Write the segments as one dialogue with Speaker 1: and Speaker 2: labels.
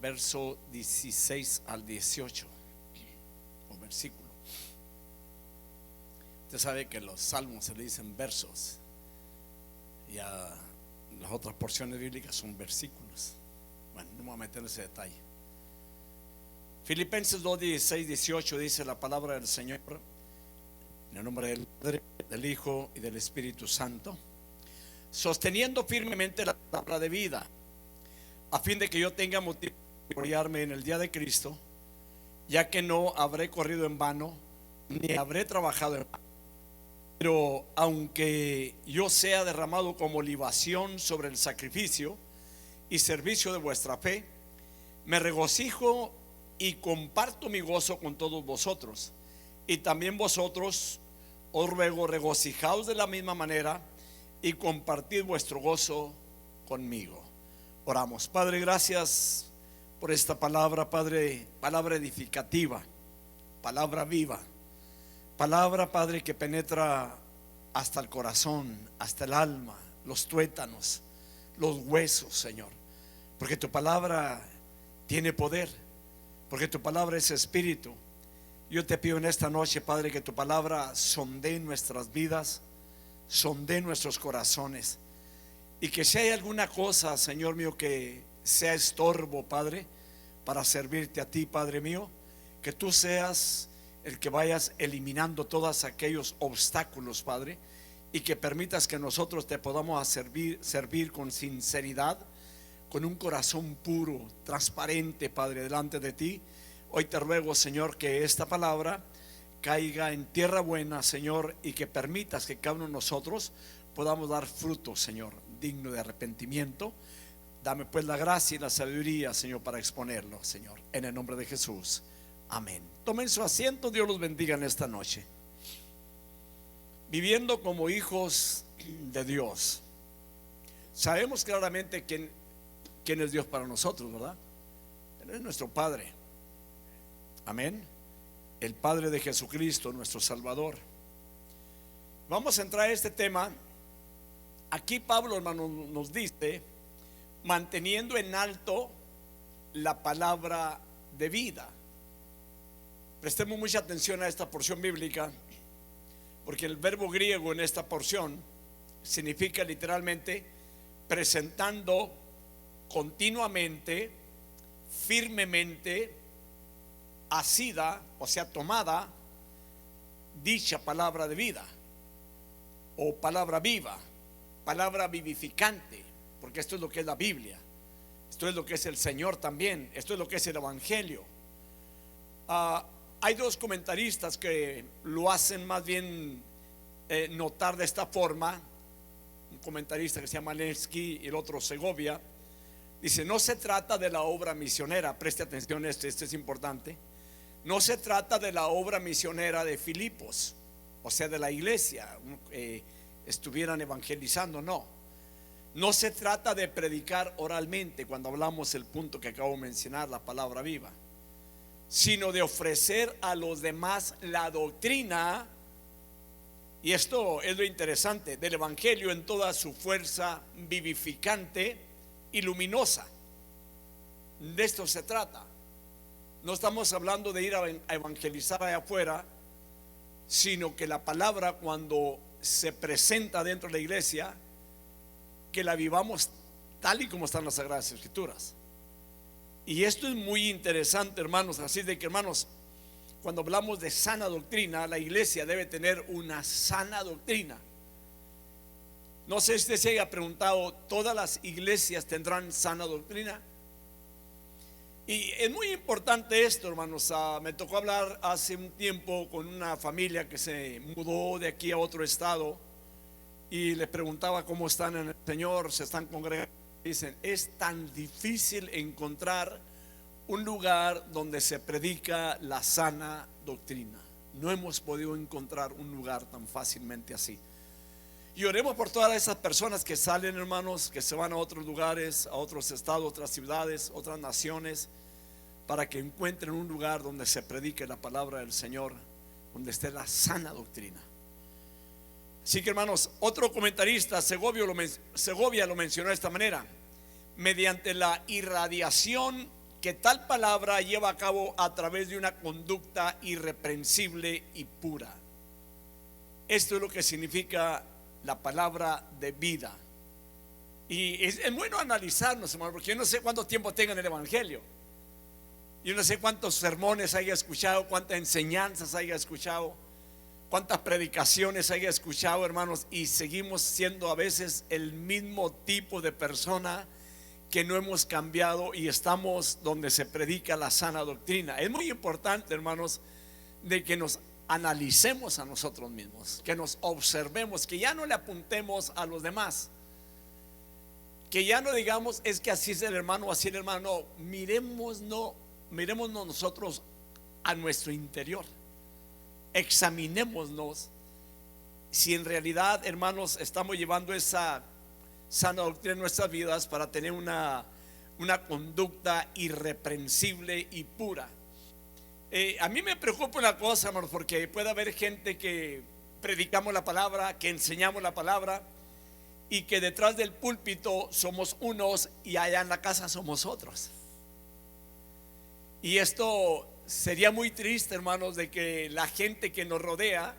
Speaker 1: verso 16 al 18, o versículo. Usted sabe que los salmos se le dicen versos y a las otras porciones bíblicas son versículos. Bueno, no me voy a meter en ese detalle. Filipenses 2, 16, 18 dice la palabra del Señor, en el nombre del Padre, del Hijo y del Espíritu Santo, sosteniendo firmemente la palabra de vida, a fin de que yo tenga motivo de gloriarme en el día de Cristo, ya que no habré corrido en vano, ni habré trabajado en vano. Pero aunque yo sea derramado como libación sobre el sacrificio y servicio de vuestra fe, me regocijo y comparto mi gozo con todos vosotros. Y también vosotros os ruego, regocijaos de la misma manera y compartid vuestro gozo conmigo. Oramos. Padre, gracias por esta palabra, Padre, palabra edificativa, palabra viva, palabra, Padre, que penetra hasta el corazón, hasta el alma, los tuétanos, los huesos, Señor, porque tu palabra tiene poder, porque tu palabra es espíritu. Yo te pido en esta noche, Padre, que tu palabra sondee nuestras vidas, sondee nuestros corazones, y que si hay alguna cosa, Señor mío, que sea estorbo, Padre, para servirte a ti, Padre mío, que tú seas el que vayas eliminando todos aquellos obstáculos, Padre, y que permitas que nosotros te podamos servir con sinceridad, con un corazón puro, transparente, Padre, delante de ti. Hoy te ruego, Señor, que esta palabra caiga en tierra buena, Señor, y que permitas que cada uno de nosotros podamos dar fruto, Señor, digno de arrepentimiento. Dame pues la gracia y la sabiduría, Señor, para exponerlo, Señor, en el nombre de Jesús. Amén. Tomen su asiento. Dios los bendiga en esta noche. Viviendo como hijos de Dios, sabemos claramente quién es Dios para nosotros, ¿verdad? Él es nuestro Padre. Amén. El Padre de Jesucristo, nuestro Salvador. Vamos a entrar a este tema. Aquí Pablo, hermano, nos dice: manteniendo en alto la palabra de vida. Prestemos mucha atención a esta porción bíblica, porque el verbo griego en esta porción significa literalmente presentando continuamente, firmemente, asida, o sea, tomada, dicha palabra de vida, o palabra viva, palabra vivificante, porque esto es lo que es la Biblia, esto es lo que es el Señor también, esto es lo que es el Evangelio. Hay dos comentaristas que lo hacen más bien notar de esta forma. Un comentarista que se llama Lenski y el otro Segovia. Dice: no se trata de la obra misionera, preste atención, este es importante. No se trata de la obra misionera de Filipos, o sea, de la iglesia, estuvieran evangelizando, no. No se trata de predicar oralmente, cuando hablamos el punto que acabo de mencionar, la palabra viva, sino de ofrecer a los demás la doctrina. Y esto es lo interesante del Evangelio en toda su fuerza vivificante y luminosa. De esto se trata. No estamos hablando de ir a evangelizar allá afuera, sino que la palabra, cuando se presenta dentro de la iglesia, que la vivamos tal y como están las Sagradas Escrituras. Y esto es muy interesante, hermanos. Así de que, hermanos, cuando hablamos de sana doctrina, la iglesia debe tener una sana doctrina. No sé si usted se haya preguntado: ¿todas las iglesias tendrán sana doctrina? Y es muy importante esto, hermanos. Me tocó hablar hace un tiempo con una familia que se mudó de aquí a otro estado, y les preguntaba cómo están en el Señor, se están congregando. Dicen: es tan difícil encontrar un lugar donde se predica la sana doctrina. No hemos podido encontrar un lugar tan fácilmente así. Y oremos por todas esas personas que salen, hermanos, que se van a otros lugares, a otros estados, otras ciudades, otras naciones, para que encuentren un lugar donde se predique la palabra del Señor, donde esté la sana doctrina. Así que, hermanos, otro comentarista, Segovia, lo mencionó de esta manera: mediante la irradiación que tal palabra lleva a cabo a través de una conducta irreprensible y pura. Esto es lo que significa la palabra de vida. Y es bueno analizarnos, hermano, porque yo no sé cuánto tiempo tenga en el Evangelio. Yo no sé cuántos sermones haya escuchado, cuántas enseñanzas haya escuchado, cuántas predicaciones haya escuchado, hermanos, y seguimos siendo a veces el mismo tipo de persona que no hemos cambiado y estamos donde se predica la sana doctrina. Es muy importante, hermanos, de que nos analicemos a nosotros mismos, que nos observemos, que ya no le apuntemos a los demás, que ya no digamos es que así es el hermano o así es el hermano. No, miremosnos nosotros a nuestro interior, examinémonos si en realidad, hermanos, estamos llevando esa sana doctrina en nuestras vidas para tener una conducta irreprensible y pura. A mí me preocupa una cosa, hermanos, porque puede haber gente que predicamos la palabra, que enseñamos la palabra, y que detrás del púlpito somos unos y allá en la casa somos otros. Y esto sería muy triste, hermanos, de que la gente que nos rodea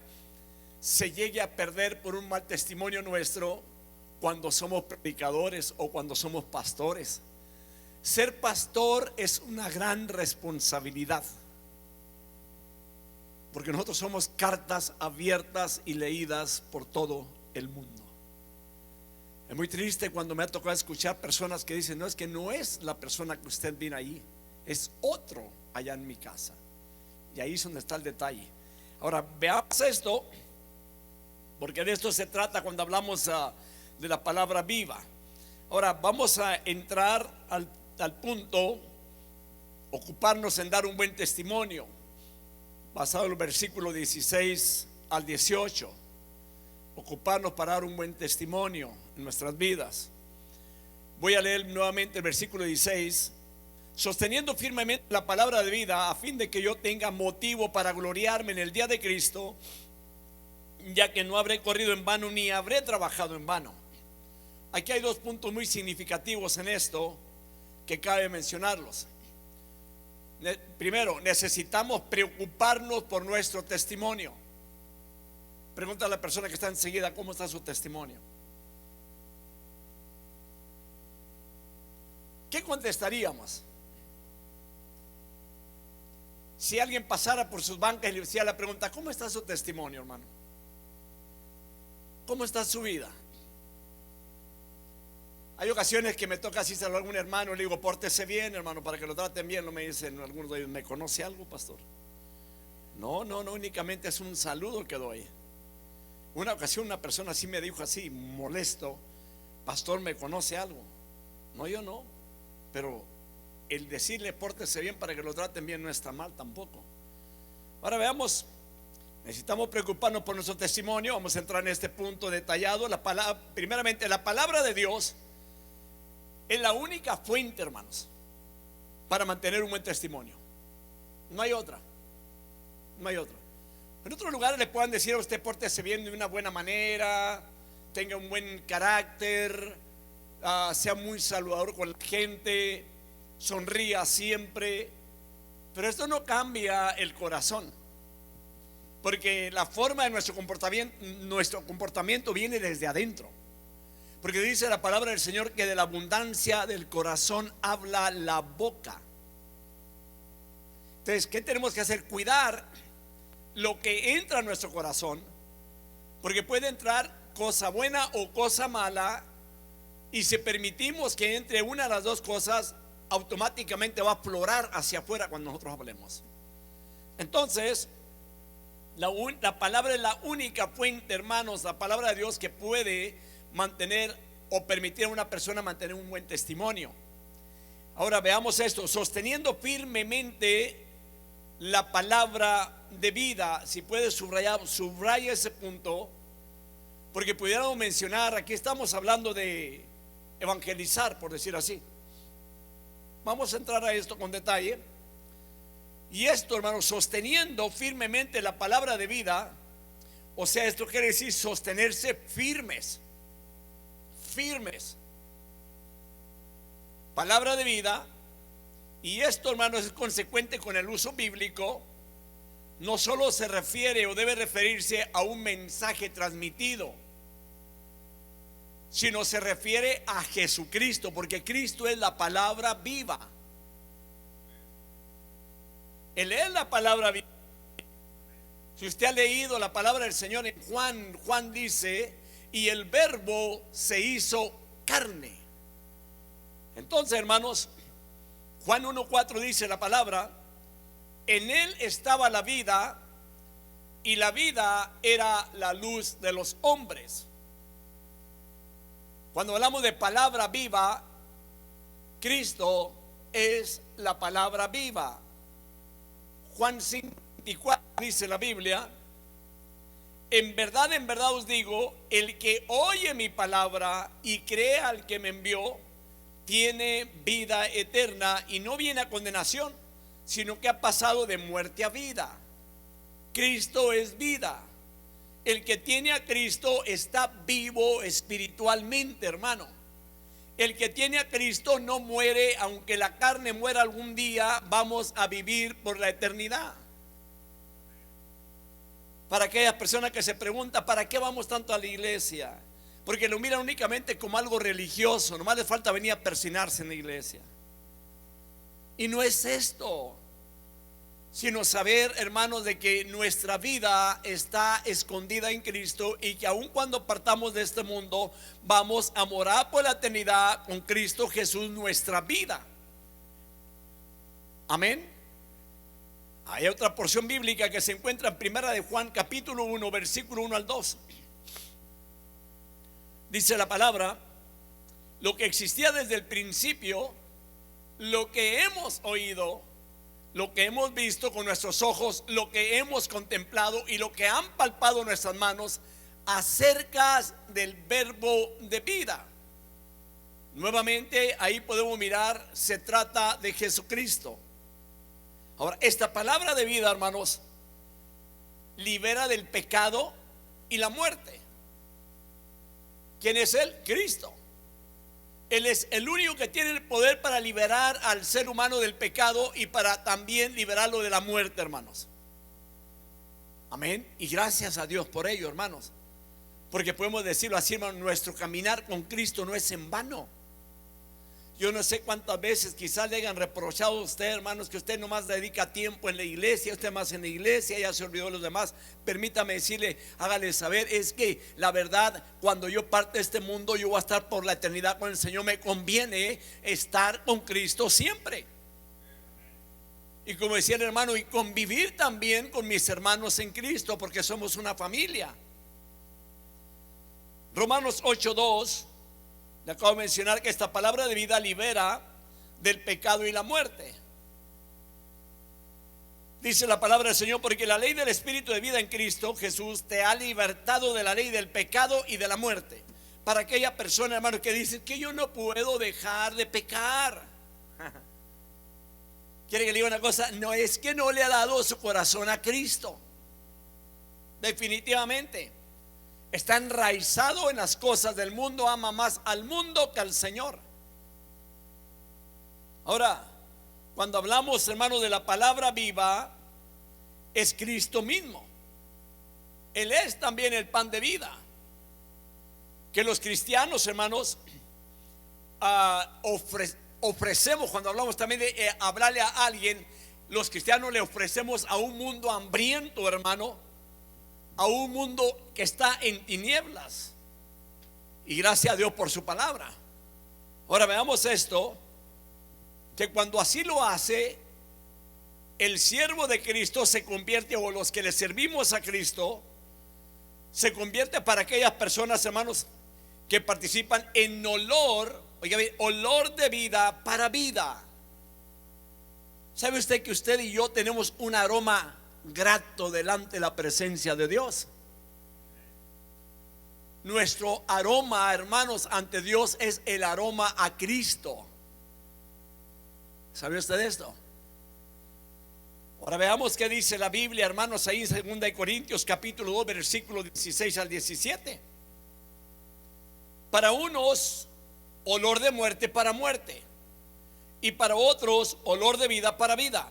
Speaker 1: se llegue a perder por un mal testimonio nuestro cuando somos predicadores o cuando somos pastores. Ser pastor es una gran responsabilidad, porque nosotros somos cartas abiertas y leídas por todo el mundo. Es muy triste cuando me ha tocado escuchar personas que dicen: no, es que no es la persona que usted viene ahí, es otro allá en mi casa. Y ahí es donde está el detalle. Ahora veamos esto, porque de esto se trata cuando hablamos de la palabra viva. Ahora vamos a entrar al punto, ocuparnos en dar un buen testimonio, basado en el versículo 16 al 18. Ocuparnos para dar un buen testimonio en nuestras vidas. Voy a leer nuevamente el versículo 16. Sosteniendo firmemente la palabra de vida, a fin de que yo tenga motivo para gloriarme en el día de Cristo, ya que no habré corrido en vano ni habré trabajado en vano. Aquí hay dos puntos muy significativos en esto que cabe mencionarlos. Primero, necesitamos preocuparnos por nuestro testimonio. Pregunta a la persona que está enseguida: ¿cómo está su testimonio? ¿Qué contestaríamos si alguien pasara por sus bancas y le hacía la pregunta: ¿cómo está su testimonio, hermano? ¿Cómo está su vida? Hay ocasiones que me toca así saludar a algún hermano y le digo: pórtese bien, hermano, para que lo traten bien. No me dicen algunos de ellos: ¿me conoce algo, pastor? No, únicamente es un saludo que doy. Una ocasión una persona así me dijo, así molesto: pastor, ¿me conoce algo? No, yo no, pero el decirle pórtese bien para que lo traten bien no está mal tampoco. Ahora veamos, necesitamos preocuparnos por nuestro testimonio. Vamos a entrar en este punto detallado. Primeramente, la palabra de Dios es la única fuente, hermanos, para mantener un buen testimonio. No hay otra. No hay otra. En otros lugares le puedan decir a usted: pórtese bien de una buena manera, tenga un buen carácter, sea muy saludador con la gente, sonría siempre. Pero esto no cambia el corazón, porque la forma de nuestro comportamiento viene desde adentro. Porque dice la palabra del Señor que de la abundancia del corazón habla la boca. Entonces, ¿qué tenemos que hacer? Cuidar lo que entra a nuestro corazón, porque puede entrar cosa buena o cosa mala, y si permitimos que entre una de las dos cosas, automáticamente va a aflorar hacia afuera cuando nosotros hablemos. Entonces, la palabra es la única fuente, hermanos, la palabra de Dios, que puede mantener o permitir a una persona mantener un buen testimonio. Ahora veamos esto: sosteniendo firmemente la palabra de vida. Si puedes subraya ese punto, porque pudiéramos mencionar, aquí estamos hablando de evangelizar, por decir así. Vamos a entrar a esto con detalle. Y esto, hermanos, sosteniendo firmemente la palabra de vida, o sea, esto quiere decir sostenerse firmes. Firmes. Palabra de vida Y esto, hermanos, es consecuente con el uso bíblico. No solo se refiere o debe referirse a un mensaje transmitido, sino se refiere a Jesucristo, porque Cristo es la palabra viva. Él es la palabra viva. Si usted ha leído la palabra del Señor en Juan, Juan dice: y el verbo se hizo carne. Entonces, hermanos, Juan 1:4 dice la palabra: en él estaba la vida, y la vida era la luz de los hombres. Cuando hablamos de palabra viva, Cristo es la palabra viva. Juan 5:24 dice la Biblia: en verdad os digo, el que oye mi palabra y cree al que me envió, tiene vida eterna y no viene a condenación, sino que ha pasado de muerte a vida. Cristo es vida. El que tiene a Cristo está vivo espiritualmente, hermano. El que tiene a Cristo no muere. Aunque la carne muera algún día, vamos a vivir por la eternidad. Para aquellas personas que se preguntan: ¿para qué vamos tanto a la iglesia? Porque lo miran únicamente como algo religioso. Nomás le falta venir a persinarse en la iglesia. Y no es esto, sino saber, hermanos, de que nuestra vida está escondida en Cristo, y que aun cuando partamos de este mundo, vamos a morar por la eternidad con Cristo Jesús, nuestra vida. Amén. Hay otra porción bíblica que se encuentra en Primera de Juan, capítulo 1, versículo 1 al 2. Dice la palabra: lo que existía desde el principio, lo que hemos oído, lo que hemos visto con nuestros ojos, lo que hemos contemplado y lo que han palpado nuestras manos acerca del verbo de vida. Nuevamente ahí podemos mirar, se trata de Jesucristo. Ahora, esta palabra de vida, hermanos, libera del pecado y la muerte. ¿Quién es Él? Cristo. Él es el único que tiene el poder para liberar al ser humano del pecado y para también liberarlo de la muerte, hermanos. Amén. Y gracias a Dios por ello, hermanos. Porque podemos decirlo así, hermanos: nuestro caminar con Cristo no es en vano. Yo no sé cuántas veces quizás le hayan reprochado a usted, hermanos, que usted nomás dedica tiempo en la iglesia, usted más en la iglesia, ya se olvidó de los demás. Permítame decirle, hágale saber, es que la verdad, cuando yo parte de este mundo, yo voy a estar por la eternidad con el Señor. Me conviene estar con Cristo siempre. Y como decía el hermano, y convivir también con mis hermanos en Cristo, porque somos una familia. Romanos 8:2. Le acabo de mencionar que esta palabra de vida libera del pecado y la muerte. Dice la palabra del Señor: porque la ley del Espíritu de vida en Cristo Jesús te ha libertado de la ley del pecado y de la muerte. Para aquella persona, hermano, que dice que yo no puedo dejar de pecar. ¿Quiere que le diga una cosa? No es que no le ha dado su corazón a Cristo. Definitivamente está enraizado en las cosas del mundo, ama más al mundo que al Señor. Ahora, cuando hablamos, hermanos, de la palabra viva, es Cristo mismo. Él es también el pan de vida, que los cristianos, hermanos, ofrecemos. Cuando hablamos también de hablarle a alguien, los cristianos le ofrecemos a un mundo hambriento, hermano, a un mundo que está en tinieblas. Y gracias a Dios por su palabra. Ahora veamos esto, que cuando así lo hace, el siervo de Cristo se convierte, o los que le servimos a Cristo, se convierte para aquellas personas, hermanos, que participan en olor, oiga bien, olor de vida para vida. ¿Sabe usted que usted y yo tenemos un aroma grato delante de la presencia de Dios? Nuestro aroma, hermanos, ante Dios es el aroma a Cristo. ¿Sabe usted esto? Ahora veamos qué dice la Biblia, hermanos, ahí en 2 Corintios capítulo 2, versículos 16 al 17. Para unos, olor de muerte para muerte, y para otros olor de vida para vida.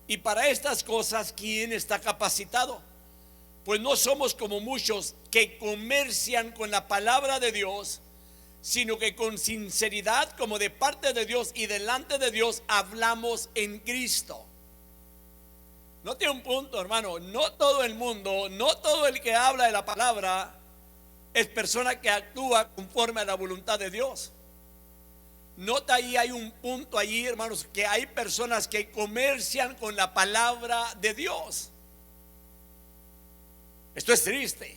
Speaker 1: Y para estas cosas, ¿quién está capacitado? Pues no somos como muchos que comercian con la palabra de Dios, sino que con sinceridad, como de parte de Dios y delante de Dios, hablamos en Cristo. Note un punto, hermano: no todo el mundo, no todo el que habla de la palabra es persona que actúa conforme a la voluntad de Dios. Nota ahí, hay un punto allí, hermanos, que hay personas que comercian con la palabra de Dios. Esto es triste,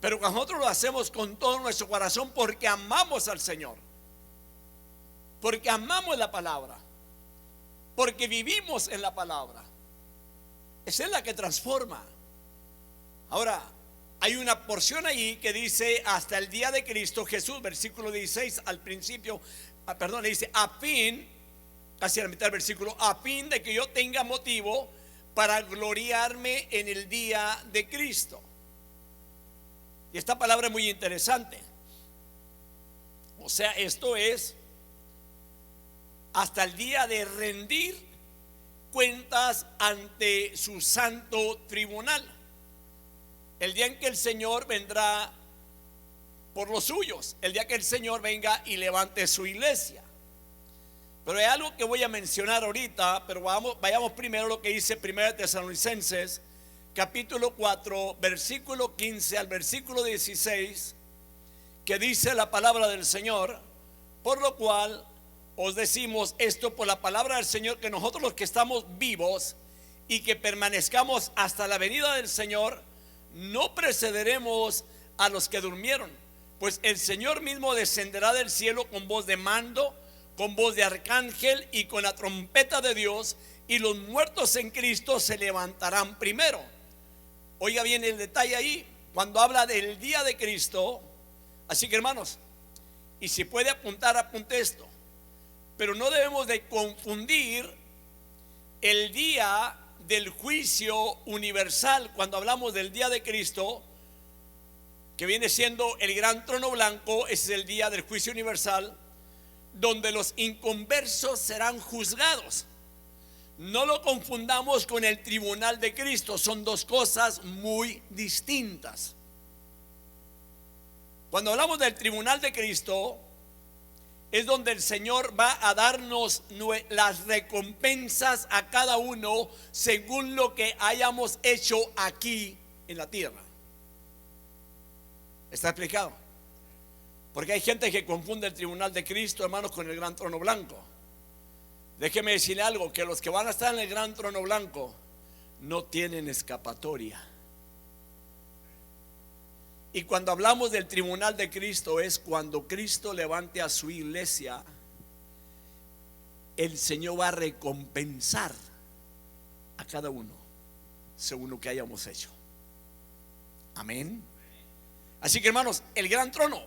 Speaker 1: pero nosotros lo hacemos con todo nuestro corazón porque amamos al Señor, porque amamos la palabra, porque vivimos en la palabra. Esa es la que transforma. Ahora, hay una porción ahí que dice: hasta el día de Cristo Jesús, versículo 16 al principio, le dice: a fin, casi a la mitad del versículo, a fin de que yo tenga motivo para gloriarme en el día de Cristo. Y esta palabra es muy interesante. O sea, esto es hasta el día de rendir cuentas ante su santo tribunal, el día en que el Señor vendrá por los suyos, el día que el Señor venga y levante su iglesia. Pero hay algo que voy a mencionar ahorita, pero vayamos primero a lo que dice 1 Tesalonicenses capítulo 4 versículo 15 al versículo 16, que dice la palabra del Señor: por lo cual os decimos esto por la palabra del Señor, que nosotros los que estamos vivos y que permanezcamos hasta la venida del Señor, no precederemos a los que durmieron. Pues el Señor mismo descenderá del cielo con voz de mando, con voz de arcángel y con la trompeta de Dios, y los muertos en Cristo se levantarán primero. Oiga bien el detalle ahí, cuando habla del día de Cristo. Así que, hermanos, y si puede apuntar, apunte esto. Pero no debemos de confundir el día del juicio universal. Cuando hablamos del día de Cristo, que viene siendo el gran trono blanco, ese es el día del juicio universal, donde los inconversos serán juzgados. No lo confundamos con el tribunal de Cristo, son dos cosas muy distintas. Cuando hablamos del tribunal de Cristo, es donde el Señor va a darnos las recompensas a cada uno según lo que hayamos hecho aquí en la tierra. ¿Está explicado? Porque hay gente que confunde el tribunal de Cristo, hermanos, con el gran trono blanco. Déjeme decirle algo: que los que van a estar en el gran trono blanco no tienen escapatoria. Y cuando hablamos del tribunal de Cristo, es cuando Cristo levante a su iglesia, el Señor va a recompensar a cada uno según lo que hayamos hecho. Amén. Así que, hermanos, el gran trono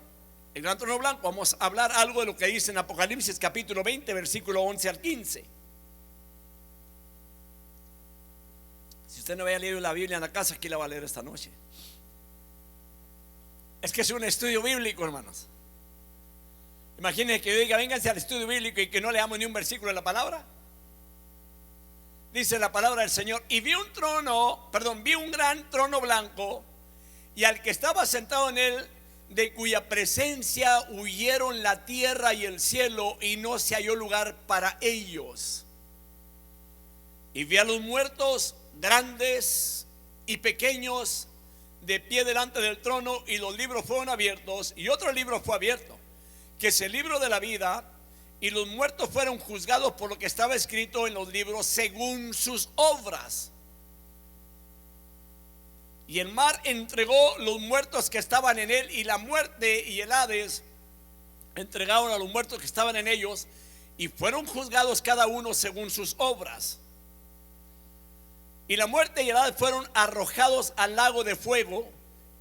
Speaker 1: blanco, vamos a hablar algo de lo que dice en Apocalipsis capítulo 20 versículo 11 al 15. Si usted no había leído la Biblia en la casa, aquí la va a leer esta noche. Es que es un estudio bíblico, hermanos. Imagínense que yo diga: vénganse al estudio bíblico, y que no leamos ni un versículo de la palabra. Dice la palabra del Señor: y vi un gran trono blanco, y al que estaba sentado en él, de cuya presencia huyeron la tierra y el cielo, y no se halló lugar para ellos. Y vi a los muertos, grandes y pequeños, de pie delante del trono, y los libros fueron abiertos, y otro libro fue abierto, que es el libro de la vida, y los muertos fueron juzgados por lo que estaba escrito en los libros según sus obras. Y el mar entregó los muertos que estaban en él, y la muerte y el Hades entregaron a los muertos que estaban en ellos, y fueron juzgados cada uno según sus obras. Y la muerte y el Hades fueron arrojados al lago de fuego.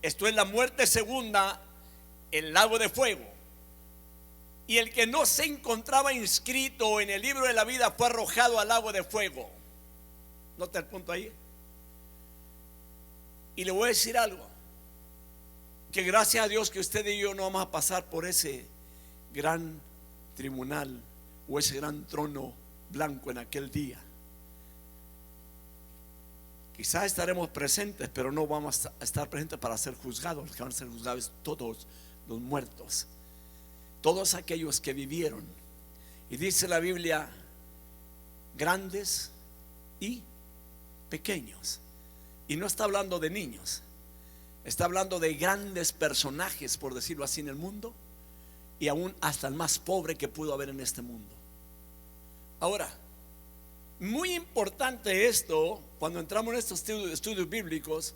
Speaker 1: Esto es la muerte segunda, el lago de fuego. Y el que no se encontraba inscrito en el libro de la vida fue arrojado al lago de fuego. Nota el punto ahí. Y le voy a decir algo: que gracias a Dios que usted y yo no vamos a pasar por ese gran tribunal o ese gran trono blanco en aquel día. Quizás estaremos presentes, pero no vamos a estar presentes para ser juzgados. Los que van a ser juzgados todos los muertos, todos aquellos que vivieron. Y dice la Biblia, grandes y pequeños. Y no está hablando de niños, está hablando de grandes personajes, por decirlo así, en el mundo, y aún hasta el más pobre que pudo haber en este mundo. Ahora, muy importante esto cuando entramos en estos estudios bíblicos,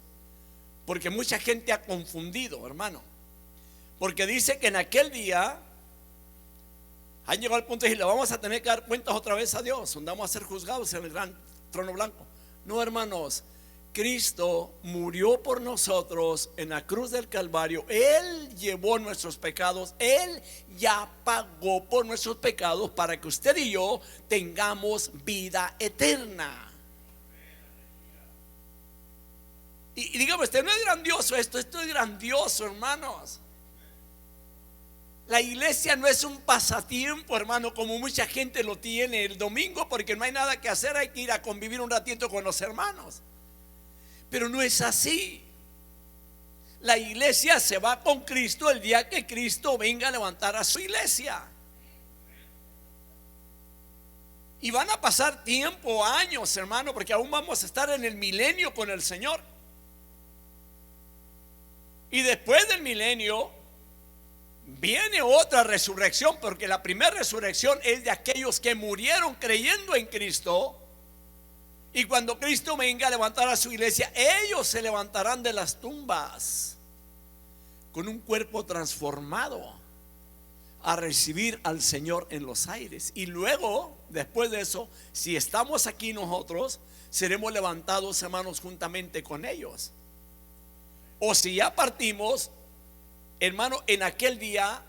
Speaker 1: porque mucha gente ha confundido, hermano, porque dice que en aquel día han llegado al punto de decir, le vamos a tener que dar cuentas otra vez a Dios, donde vamos a ser juzgados en el gran trono blanco. No, hermanos, Cristo murió por nosotros en la cruz del Calvario. Él llevó nuestros pecados, Él ya pagó por nuestros pecados para que usted y yo tengamos vida eterna. Y dígame, usted, no es grandioso esto es grandioso, hermanos. La iglesia no es un pasatiempo, hermano, como mucha gente lo tiene el domingo, porque no hay nada que hacer, hay que ir a convivir un ratito con los hermanos. Pero no es así. La iglesia se va con Cristo el día que Cristo venga a levantar a su iglesia. Y van a pasar tiempo, años, hermano, porque aún vamos a estar en el milenio con el Señor. Y después del milenio viene otra resurrección, porque la primera resurrección es de aquellos que murieron creyendo en Cristo. Y cuando Cristo venga a levantar a su iglesia, ellos se levantarán de las tumbas con un cuerpo transformado a recibir al Señor en los aires. Y luego, después de eso, si estamos aquí nosotros, seremos levantados, hermanos, juntamente con ellos. O si ya partimos, hermano, en aquel día,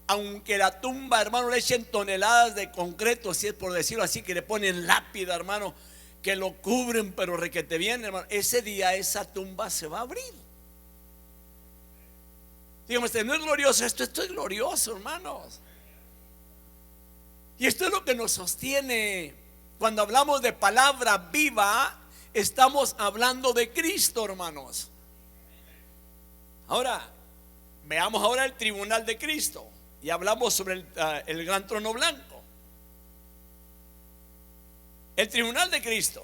Speaker 1: aunque la tumba, hermano, le echen toneladas de concreto, si es por decirlo así, que le ponen lápida, hermano, que lo cubren, pero requete bien, hermano, ese día esa tumba se va a abrir. Dígame, ¿no es glorioso esto? Esto es glorioso, hermanos. Y esto es lo que nos sostiene. Cuando hablamos de palabra viva, estamos hablando de Cristo, hermanos. Ahora, veamos ahora el tribunal de Cristo. Y hablamos sobre el gran trono blanco. El tribunal de Cristo.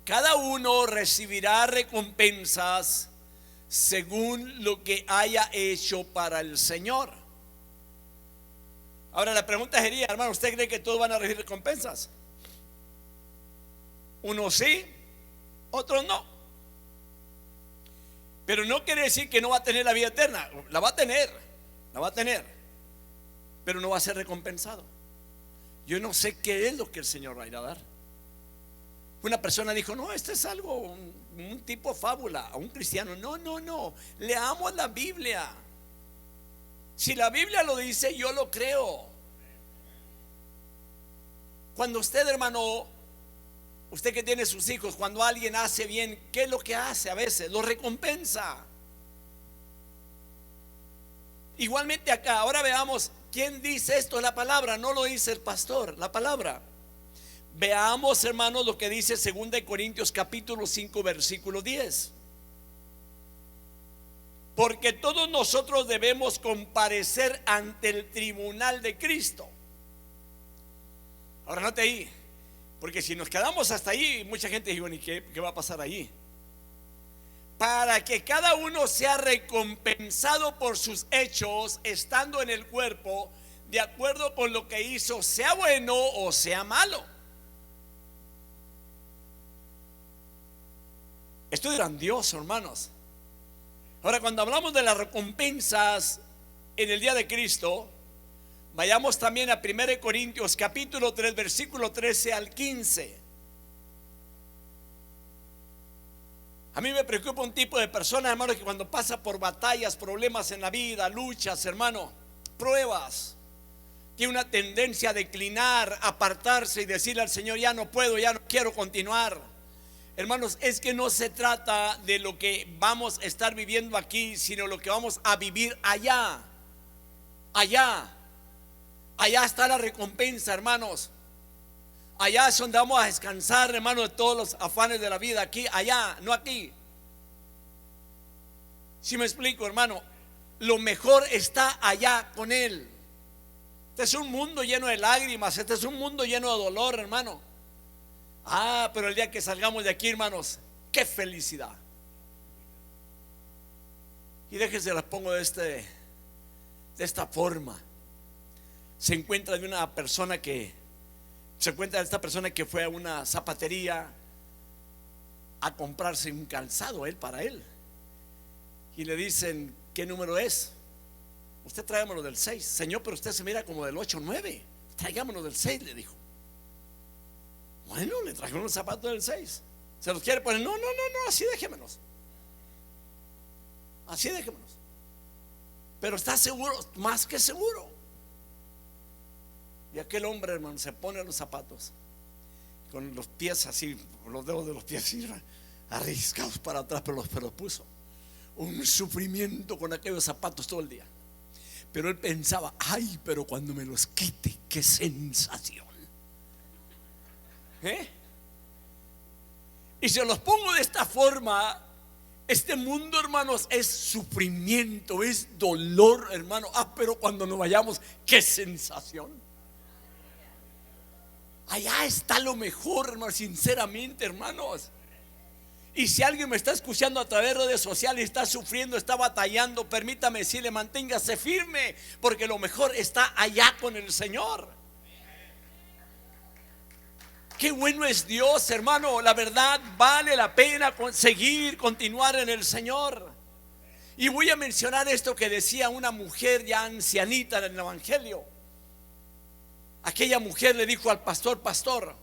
Speaker 1: Cada uno recibirá recompensas según lo que haya hecho para el Señor. Ahora la pregunta sería, hermano, ¿usted cree que todos van a recibir recompensas? Unos sí, otros no. Pero no quiere decir que no va a tener la vida eterna. La va a tener, pero no va a ser recompensado. Yo no sé qué es lo que el Señor va a ir a dar. Una persona dijo, no, esto es algo, un tipo fábula a un cristiano. No, leamos la Biblia. Si la Biblia lo dice, yo lo creo. Cuando usted, hermano, usted que tiene sus hijos, cuando alguien hace bien, ¿qué es lo que hace a veces? Lo recompensa. Igualmente acá, ahora veamos quién dice esto, la palabra, no lo dice el pastor, la palabra. Veamos, hermanos, lo que dice 2 Corintios capítulo 5 versículo 10. Porque todos nosotros debemos comparecer ante el tribunal de Cristo. Ahora note ahí, porque si nos quedamos hasta ahí, mucha gente dice, bueno, ¿y qué va a pasar ahí? Para que cada uno sea recompensado por sus hechos, estando en el cuerpo, de acuerdo con lo que hizo, sea bueno o sea malo. Esto es grandioso, hermanos. Ahora, cuando hablamos de las recompensas en el día de Cristo, vayamos también a 1 Corintios capítulo 3 versículo 13 al 15. A mí me preocupa un tipo de persona, hermano, que cuando pasa por batallas, problemas en la vida, luchas, hermano, pruebas, tiene una tendencia a declinar, a apartarse y decirle al Señor, ya no puedo, ya no quiero continuar. Hermanos, es que no se trata de lo que vamos a estar viviendo aquí, sino lo que vamos a vivir allá. Allá está la recompensa, hermanos. Allá es donde vamos a descansar, hermanos, de todos los afanes de la vida. Aquí, allá, no aquí. Si me explico, hermano, lo mejor está allá con Él. Este es un mundo lleno de lágrimas, este es un mundo lleno de dolor, hermano. Pero el día que salgamos de aquí, hermanos, qué felicidad. Y déjense, las pongo de esta forma. Se encuentra esta persona que fue a una zapatería a comprarse un calzado para él. Y le dicen: ¿qué número es? Usted tráigamelo del 6. Señor, pero usted se mira como del 8 o 9. Traigámoslo del 6, le dijo. Bueno, le trajeron los zapatos del 6. ¿Se los quiere poner? No, así déjemelos. Así déjemelos. Pero está seguro, más que seguro. Y aquel hombre, hermano, se pone los zapatos con los pies así, los dedos de los pies así, arriscados para atrás, pero los puso. Un sufrimiento con aquellos zapatos todo el día. Pero él pensaba: pero cuando me los quite, qué sensación. Y se los pongo de esta forma. Este mundo, hermanos, es sufrimiento, es dolor, hermano. Pero cuando nos vayamos, qué sensación. Allá está lo mejor, hermanos, sinceramente, hermanos. Y si alguien me está escuchando a través de redes sociales, está sufriendo, está batallando, permítame decirle: manténgase firme, porque lo mejor está allá con el Señor. Qué bueno es Dios, hermano. La verdad, vale la pena continuar en el Señor. Y voy a mencionar esto que decía una mujer ya ancianita en el Evangelio. Aquella mujer le dijo al pastor: pastor,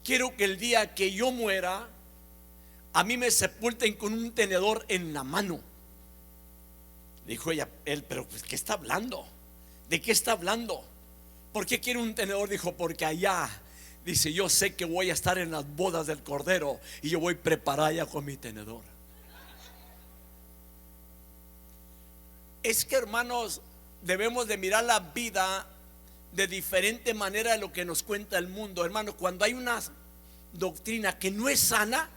Speaker 1: quiero que el día que yo muera, a mí me sepulten con un tenedor en la mano. Dijo él: pero pues, ¿qué está hablando? ¿De qué está hablando? ¿Por qué quiere un tenedor? Dijo: porque allá, dice, yo sé que voy a estar en las bodas del Cordero y yo voy preparada ya con mi tenedor. Es que, hermanos, debemos de mirar la vida de diferente manera de lo que nos cuenta el mundo. Hermanos, cuando hay una doctrina que no es sana,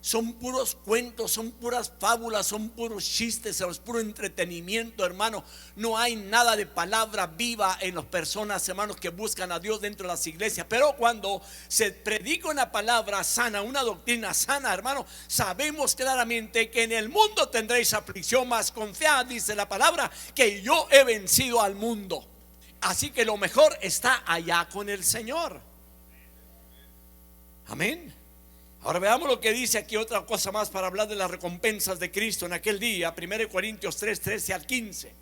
Speaker 1: son puros cuentos, son puras fábulas, son puros chistes, es puro entretenimiento, hermano. No hay nada de palabra viva en las personas, hermanos, que buscan a Dios dentro de las iglesias. Pero cuando se predica una palabra sana, una doctrina sana, hermano, sabemos claramente que en el mundo tendréis aflicción, mas confiad, dice la palabra, que yo he vencido al mundo. Así que lo mejor está allá con el Señor. Amén. Ahora veamos lo que dice aquí, otra cosa más para hablar de las recompensas de Cristo en aquel día. 1 Corintios 3, 13 al 15.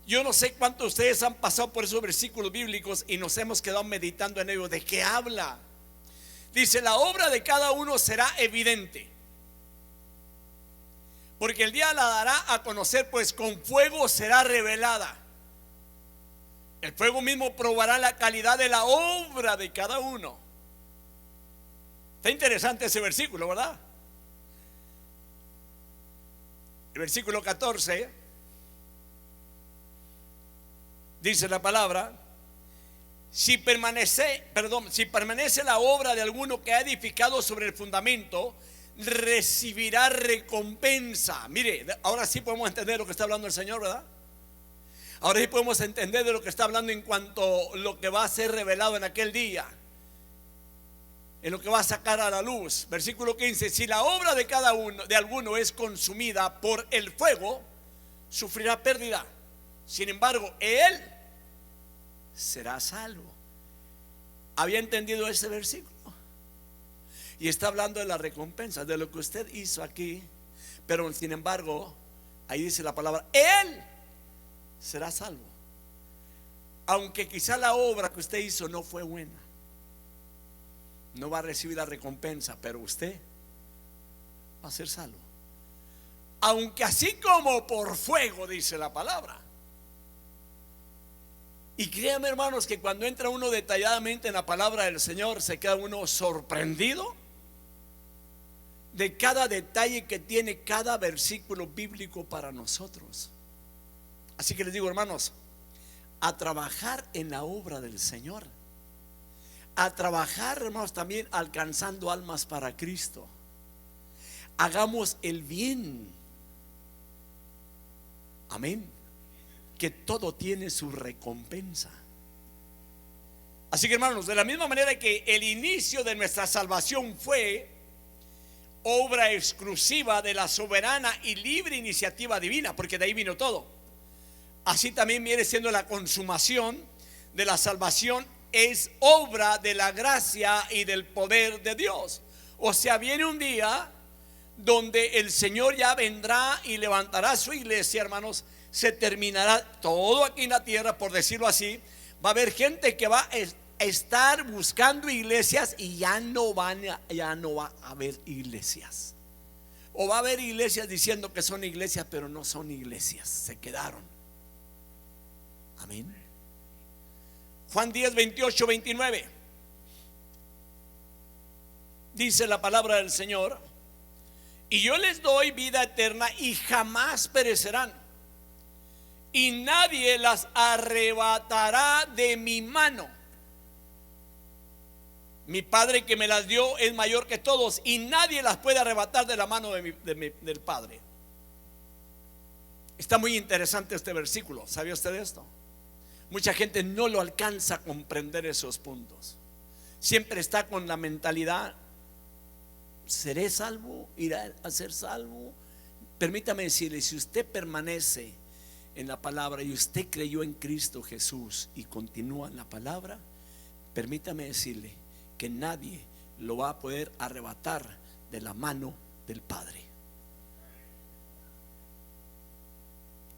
Speaker 1: Yo no sé cuántos de ustedes han pasado por esos versículos bíblicos y nos hemos quedado meditando en ellos. ¿De qué habla? Dice: la obra de cada uno será evidente, porque el día la dará a conocer, pues con fuego será revelada. El fuego mismo probará la calidad de la obra de cada uno. Está interesante ese versículo, ¿verdad? El versículo 14 dice la palabra: si permanece la obra de alguno que ha edificado sobre el fundamento, recibirá recompensa. Mire, ahora sí podemos entender lo que está hablando el Señor, ¿verdad? Ahora sí podemos entender de lo que está hablando en cuanto a lo que va a ser revelado en aquel día, en lo que va a sacar a la luz. Versículo 15: si la obra de alguno es consumida por el fuego, sufrirá pérdida. Sin embargo, él será salvo. ¿Había entendido ese versículo? Y está hablando de la recompensa, de lo que usted hizo aquí. Pero sin embargo, ahí dice la palabra: él será salvo. Aunque quizá la obra que usted hizo no fue buena, no va a recibir la recompensa, pero usted va a ser salvo. Aunque así como por fuego, dice la palabra. Y créanme, hermanos, que cuando entra uno detalladamente en la palabra del Señor, se queda uno sorprendido de cada detalle que tiene cada versículo bíblico para nosotros. Así que les digo, hermanos, a trabajar en la obra del Señor, a trabajar, hermanos, también alcanzando almas para Cristo. Hagamos el bien. Amén. Que todo tiene su recompensa. Así que, hermanos, de la misma manera que el inicio de nuestra salvación fue obra exclusiva de la soberana y libre iniciativa divina, porque de ahí vino todo, así también viene siendo la consumación de la salvación, es obra de la gracia y del poder de Dios. O sea, viene un día donde el Señor ya vendrá y levantará su iglesia, hermanos. Se terminará todo aquí en la tierra, por decirlo así. Va a haber gente que va a estar buscando iglesias y ya no va a haber iglesias. O va a haber iglesias diciendo que son iglesias, pero no son iglesias, se quedaron. Amén. Juan 10, 28, 29. Dice la palabra del Señor: y yo les doy vida eterna y jamás perecerán, y nadie las arrebatará de mi mano. Mi Padre que me las dio es mayor que todos, y nadie las puede arrebatar de la mano del Padre. Está muy interesante este versículo. ¿Sabía usted esto? Mucha gente no lo alcanza a comprender esos puntos. Siempre está con la mentalidad: ¿seré salvo? ¿Irá a ser salvo? Permítame decirle, si usted permanece en la palabra y usted creyó en Cristo Jesús y continúa en la palabra, permítame decirle que nadie lo va a poder arrebatar de la mano del Padre.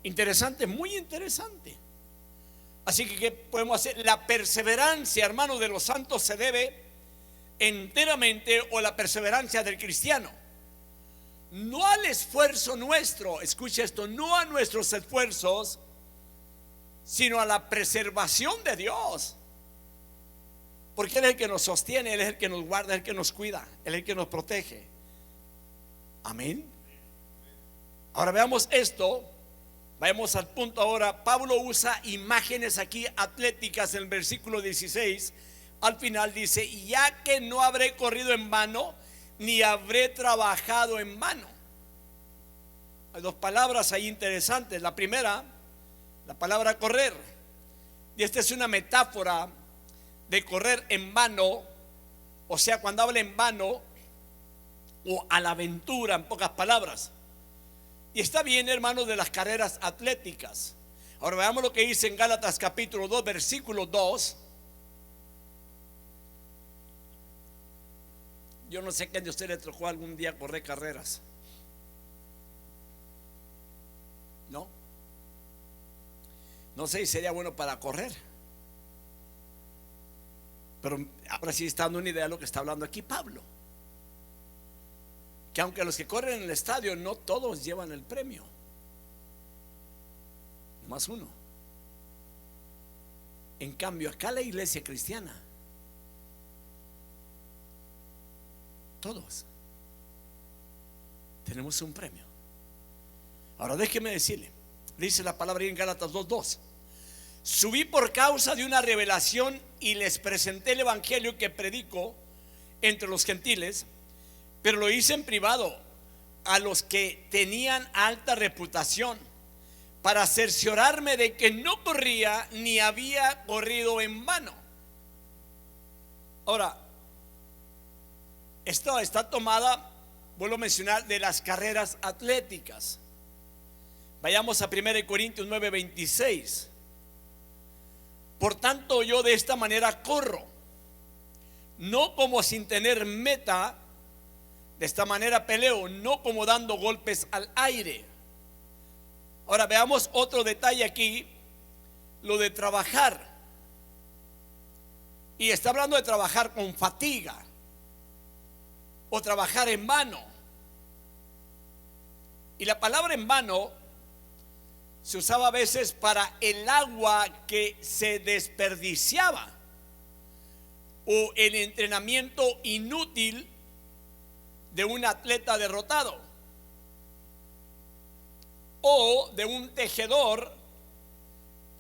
Speaker 1: Interesante, muy interesante. Así que, ¿qué podemos hacer? La perseverancia, hermanos, de los santos se debe enteramente, o la perseverancia del cristiano, no al esfuerzo nuestro, escuche esto, no a nuestros esfuerzos, sino a la preservación de Dios. Porque Él es el que nos sostiene, Él es el que nos guarda, Él es el que nos cuida, Él es el que nos protege. Amén. Ahora veamos esto. Vayamos al punto ahora. Pablo usa imágenes aquí atléticas en el versículo 16. Al final dice: ya que no habré corrido en vano, ni habré trabajado en vano. Hay dos palabras ahí interesantes. La primera, la palabra correr, y esta es una metáfora de correr en vano. O sea, cuando habla en vano o a la aventura, en pocas palabras. Y está bien, hermanos, de las carreras atléticas. Ahora veamos lo que dice en Gálatas capítulo 2, versículo 2. Yo no sé quién de ustedes le tocó algún día correr carreras. ¿No? No sé si sería bueno para correr. Pero ahora sí está dando una idea de lo que está hablando aquí Pablo. Que aunque los que corren en el estadio, no todos llevan el premio, más uno. En cambio, acá la iglesia cristiana, todos tenemos un premio. Ahora déjeme decirle, dice la palabra en Gálatas 2:2: subí por causa de una revelación y les presenté el evangelio que predico entre los gentiles, pero lo hice en privado a los que tenían alta reputación, para cerciorarme de que no corría ni había corrido en vano. Ahora, esto está tomada, vuelvo a mencionar, de las carreras atléticas. Vayamos a 1 Corintios 9:26. Por tanto, yo de esta manera corro, no como sin tener meta. De esta manera peleo, no como dando golpes al aire. Ahora veamos otro detalle aquí, lo de trabajar. Y está hablando de trabajar con fatiga o trabajar en vano. Y la palabra en vano se usaba a veces para el agua que se desperdiciaba, o el entrenamiento inútil de un atleta derrotado, o de un tejedor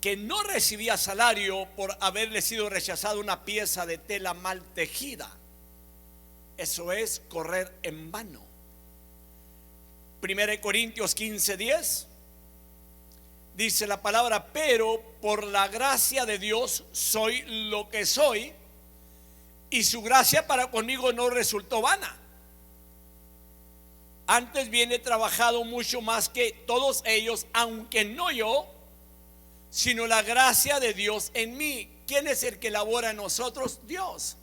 Speaker 1: que no recibía salario por haberle sido rechazada una pieza de tela mal tejida. Eso es correr en vano. 1 Corintios 15:10 dice la palabra: pero por la gracia de Dios soy lo que soy, y su gracia para conmigo no resultó vana. Antes bien he trabajado mucho más que todos ellos, aunque no yo, sino la gracia de Dios en mí. ¿Quién es el que labora en nosotros? Dios.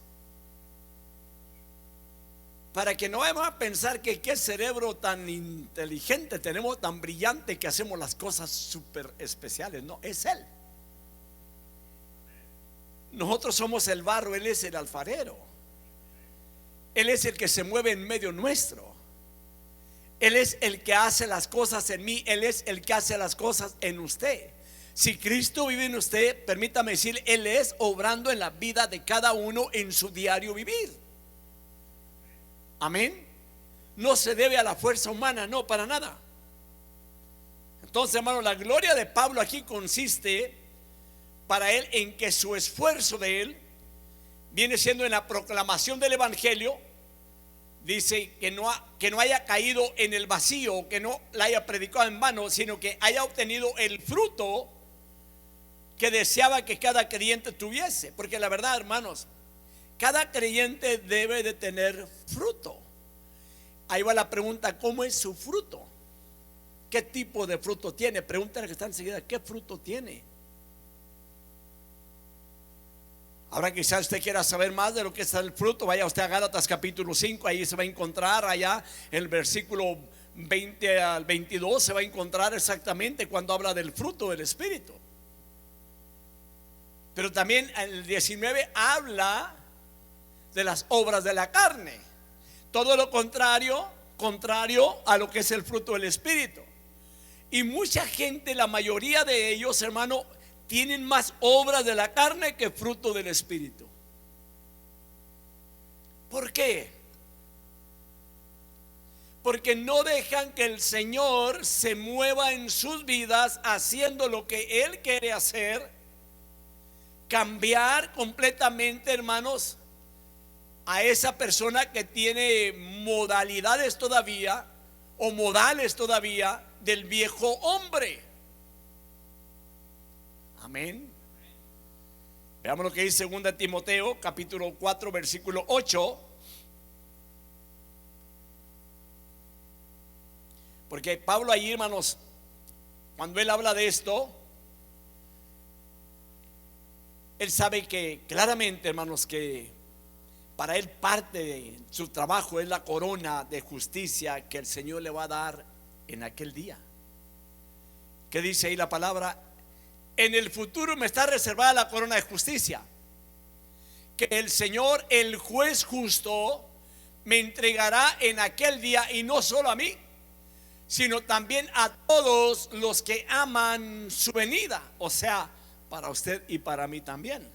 Speaker 1: Para que no vayamos a pensar que qué cerebro tan inteligente tenemos, tan brillante, que hacemos las cosas súper especiales. No, es Él. Nosotros somos el barro, Él es el alfarero. Él es el que se mueve en medio nuestro. Él es el que hace las cosas en mí. Él es el que hace las cosas en usted. Si Cristo vive en usted, permítame decir, Él es obrando en la vida de cada uno en su diario vivir. Amén. No se debe a la fuerza humana, no, para nada. Entonces, hermano, la gloria de Pablo aquí consiste para él en que su esfuerzo de él viene siendo en la proclamación del evangelio. Dice que no haya caído en el vacío, que no la haya predicado en vano, sino que haya obtenido el fruto que deseaba que cada creyente tuviese. Porque la verdad, hermanos, cada creyente debe de tener fruto. Ahí va la pregunta: ¿cómo es su fruto? ¿Qué tipo de fruto tiene? Pregúntale que está enseguida: ¿qué fruto tiene? Ahora quizás usted quiera saber más de lo que es el fruto. Vaya usted a Gálatas capítulo 5, ahí se va a encontrar, allá en el versículo 20 al 22 se va a encontrar exactamente cuando habla del fruto del Espíritu. Pero también el 19 habla de las obras de la carne. Todo lo contrario a lo que es el fruto del Espíritu. Y mucha gente, la mayoría de ellos, hermano, tienen más obras de la carne que fruto del Espíritu. ¿Por qué? Porque no dejan que el Señor se mueva en sus vidas haciendo lo que Él quiere hacer, cambiar completamente, hermanos, a esa persona que tiene modalidades todavía o modales todavía del viejo hombre. Amén. Veamos lo que dice 2 Timoteo capítulo 4 versículo 8. Porque Pablo ahí, hermanos, cuando él habla de esto, él sabe que claramente, hermanos, que para él parte de su trabajo es la corona de justicia que el Señor le va a dar en aquel día. ¿Qué dice ahí la palabra? En el futuro me está reservada la corona de justicia, que el Señor, el juez justo, me entregará en aquel día, y no solo a mí, sino también a todos los que aman su venida. O sea, para usted y para mí también.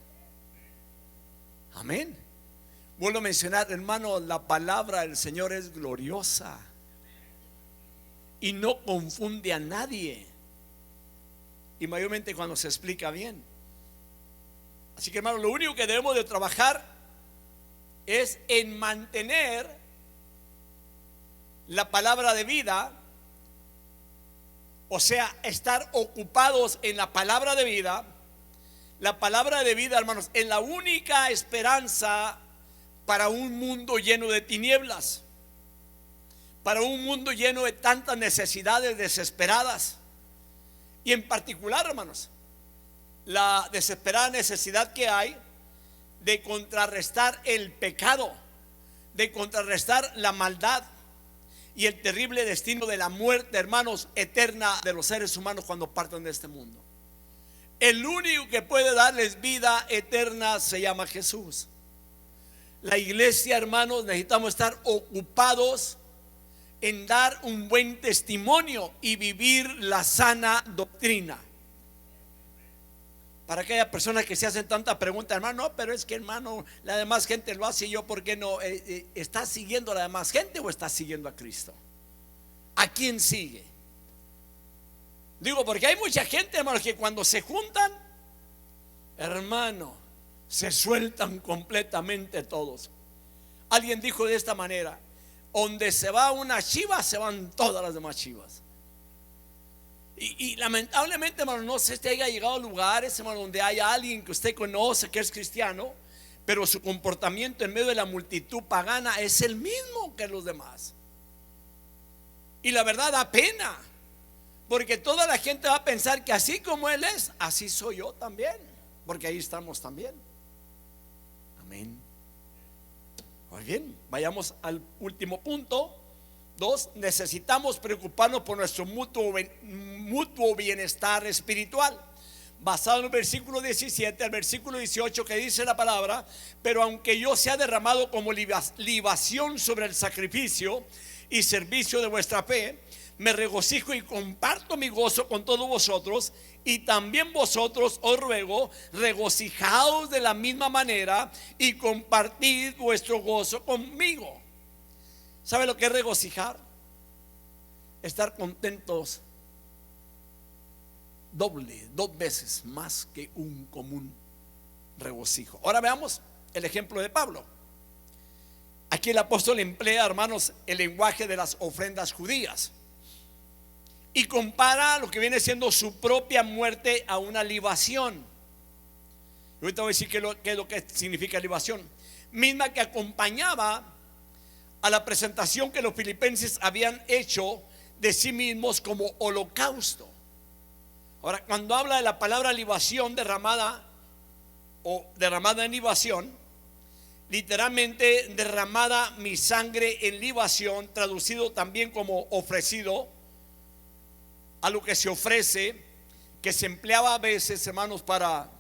Speaker 1: Amén. Vuelvo a mencionar, hermano, la palabra del Señor es gloriosa y no confunde a nadie, y mayormente cuando se explica bien. Así que, hermano, lo único que debemos de trabajar es en mantener la palabra de vida. O sea, estar ocupados en la palabra de vida. La palabra de vida, hermanos, es la única esperanza para un mundo lleno de tinieblas, para un mundo lleno de tantas necesidades desesperadas. Y en particular, hermanos, la desesperada necesidad que hay de contrarrestar el pecado, de contrarrestar la maldad y el terrible destino de la muerte, hermanos, eterna de los seres humanos cuando partan de este mundo. El único que puede darles vida eterna se llama Jesús. La iglesia, hermanos, necesitamos estar ocupados en dar un buen testimonio y vivir la sana doctrina. Para aquellas personas que se hacen tanta pregunta, hermano, no, pero es que, hermano, la demás gente lo hace, y yo, ¿por qué no? ¿Estás siguiendo a la demás gente o estás siguiendo a Cristo? ¿A quién sigue? Digo, porque hay mucha gente, hermanos, que cuando se juntan, hermano, se sueltan completamente todos. Alguien dijo de esta manera: donde se va una chiva, se van todas las demás chivas. Y lamentablemente, hermano, no sé si haya llegado a lugares, hermano, donde haya alguien que usted conoce que es cristiano, pero su comportamiento en medio de la multitud pagana es el mismo que los demás. Y la verdad da pena, porque toda la gente va a pensar que así como él es, así soy yo también, porque ahí estamos también. Amén. Muy bien, vayamos al último punto. 2, necesitamos preocuparnos por nuestro mutuo bienestar espiritual, basado en el versículo 17 al versículo 18, que dice la palabra: pero aunque yo sea derramado como libación sobre el sacrificio y servicio de vuestra fe, me regocijo y comparto mi gozo con todos vosotros, y también vosotros os ruego, regocijaos de la misma manera y compartid vuestro gozo conmigo. ¿Sabe lo que es regocijar? Estar contentos dos veces más que un común regocijo. Ahora veamos el ejemplo de Pablo. Aquí el apóstol emplea, hermanos, el lenguaje de las ofrendas judías y compara lo que viene siendo su propia muerte a una libación. Y ahorita voy a decir qué es lo que significa libación, misma que acompañaba a la presentación que los filipenses habían hecho de sí mismos como holocausto. Ahora, cuando habla de la palabra libación, derramada o derramada en libación, literalmente derramada mi sangre en libación, traducido también como ofrecido, a lo que se ofrece, que se empleaba a veces, hermanos, para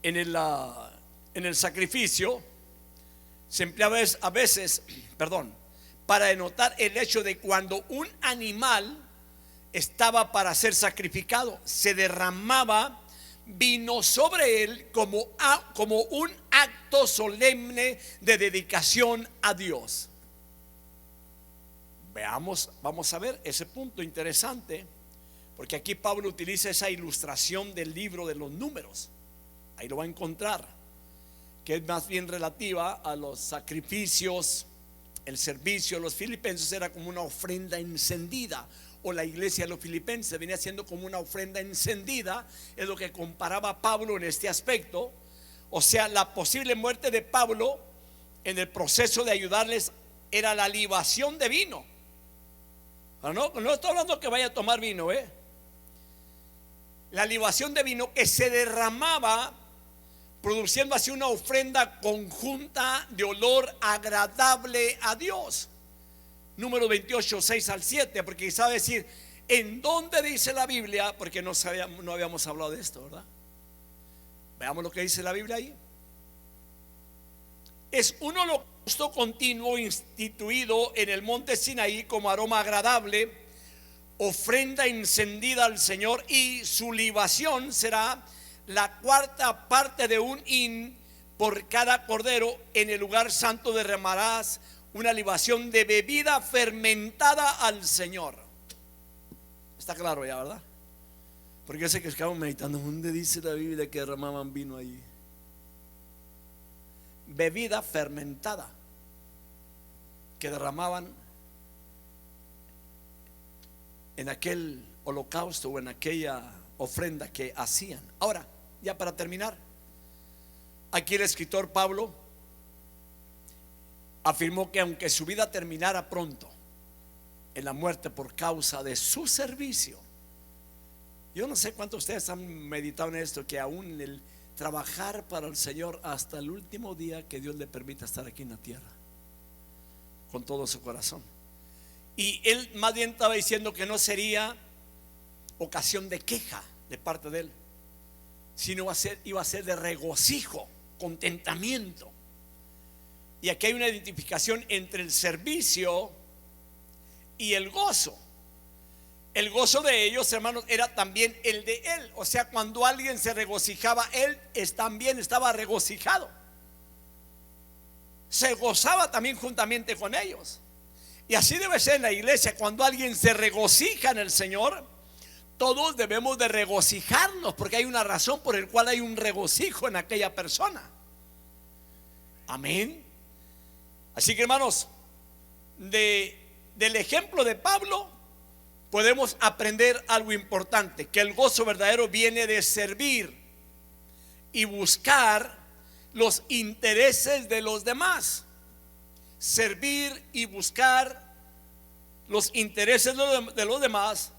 Speaker 1: en el sacrificio. Se empleaba a veces, para denotar el hecho de cuando un animal estaba para ser sacrificado, se derramaba vino sobre él como un acto solemne de dedicación a Dios. Vamos a ver ese punto interesante, porque aquí Pablo utiliza esa ilustración del libro de los Números. Ahí lo va a encontrar, que es más bien relativa a los sacrificios, el servicio. Los filipenses era como una ofrenda encendida, o la iglesia de los filipenses venía siendo como una ofrenda encendida. Es lo que comparaba Pablo en este aspecto. O sea, la posible muerte de Pablo en el proceso de ayudarles era la libación de vino. No estoy hablando que vaya a tomar vino, la libación de vino que se derramaba, produciendo así una ofrenda conjunta de olor agradable a Dios. Número 28, 6 al 7, porque quizá decir, ¿en dónde dice la Biblia? Porque no habíamos hablado de esto, ¿verdad? Veamos lo que dice la Biblia ahí. Es un holocausto continuo instituido en el monte Sinaí como aroma agradable, ofrenda encendida al Señor, y su libación será la cuarta parte de un hin por cada cordero. En el lugar santo derramarás una libación de bebida fermentada al Señor. Está claro ya, ¿verdad? Porque yo sé que estamos meditando, ¿dónde dice la Biblia que derramaban vino ahí? Bebida fermentada que derramaban en aquel holocausto o en aquella ofrenda que hacían. Ahora, ya para terminar, aquí el escritor Pablo afirmó que aunque su vida terminara pronto en la muerte por causa de su servicio, yo no sé cuántos de ustedes han meditado en esto, que aún el trabajar para el Señor hasta el último día que Dios le permita estar aquí en la tierra, con todo su corazón. Y él más bien estaba diciendo que no sería ocasión de queja de parte de él, sino iba a ser de regocijo, contentamiento. Y aquí hay una identificación entre el servicio y el gozo. El gozo de ellos, hermanos, era también el de él. O sea, cuando alguien se regocijaba, él también estaba regocijado. Se gozaba también juntamente con ellos. Y así debe ser en la iglesia. Cuando alguien se regocija en el Señor, todos debemos de regocijarnos, porque hay una razón por la cual hay un regocijo en aquella persona. Amén. Así que, hermanos, del ejemplo de Pablo podemos aprender algo importante: que el gozo verdadero viene de servir y buscar los intereses de los demás. Servir y buscar los intereses de los demás,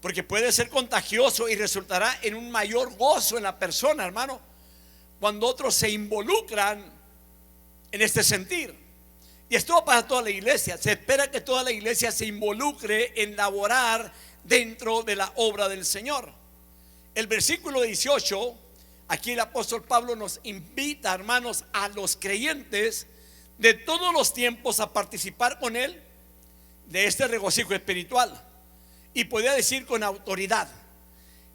Speaker 1: porque puede ser contagioso y resultará en un mayor gozo en la persona, hermano, cuando otros se involucran en este sentir. Y esto va para toda la iglesia. Se espera que toda la iglesia se involucre en laborar dentro de la obra del Señor. El versículo 18, aquí el apóstol Pablo nos invita, hermanos, a los creyentes de todos los tiempos a participar con él de este regocijo espiritual. Y podría decir con autoridad: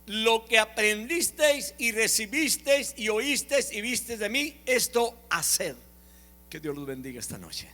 Speaker 1: lo que aprendisteis y recibisteis y oísteis y visteis de mí, esto haced. Que Dios los bendiga esta noche.